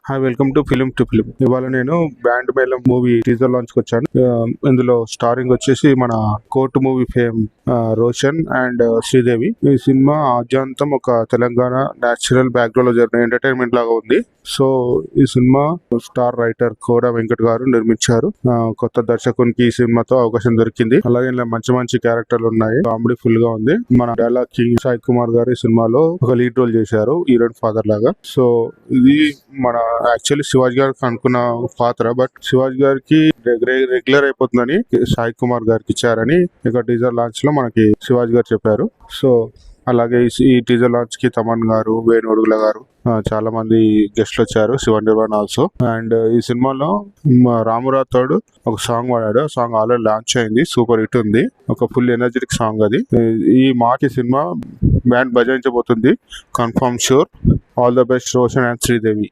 Hi, welcome to film. ఇవాళ నేను band మేళం movie teaser launch కి వచ్చాను. ఇందులో స్టారింగ్ వచ్చేసి మన court movie fame Roshan and Sridevi. ఈ సినిమా ఆద్యంతం ఒక తెలంగాణ నేచురల్ బ్యాక్గ్రౌండ్ లో జరిగిన ఎంటర్టైన్మెంట్ లాగా ఉంది. సో ఈ సినిమా స్టార్ రైటర్ కోడా వెంకట్ గారు నిర్మించారు. కొత్త దర్శకునికి ఈ సినిమాతో అవకాశం దొరికింది. అలాగే ఇలా మంచి మంచి క్యారెక్టర్లు ఉన్నాయి. కామెడీ ఫుల్ గా ఉంది. మన డైలాగ్ కింగ్ సాయి కుమార్ గారు ఈ సినిమాలో ఒక లీడ్ రోల్ చేశారు, హీరోయిన్ ఫాదర్ లాగా. సో ఇది మన యాక్చువల్లీ శివాజీ గారికి అనుకున్న పాత్ర, బట్ శివాజీ గారికి రెగ్యులర్ అయిపోతుందని సాయి కుమార్ గారికి ఇచ్చారని ఇక టీజర్ లాంచ్ లో మనకి శివాజీ గారు చెప్పారు. సో అలాగే ఈ టీజర్ లాంచ్ కి తమన్ గారు, వేణు ఉడుగుల గారు, చాలా మంది గెస్ట్లు వచ్చారు, శివన్ నిర్వాణ్ ఆల్సో. అండ్ ఈ సినిమాలో రాము రాథోడ్ ఒక సాంగ్ వాడాడు. ఆ సాంగ్ ఆల్రెడీ లాంచ్ అయింది, సూపర్ హిట్ ఉంది. ఒక ఫుల్ ఎనర్జెటిక్ సాంగ్ అది. ఈ మాకి సినిమా బ్యాండ్ బజాయించబోతుంది, confirm sure. All the best Roshan and Sridevi.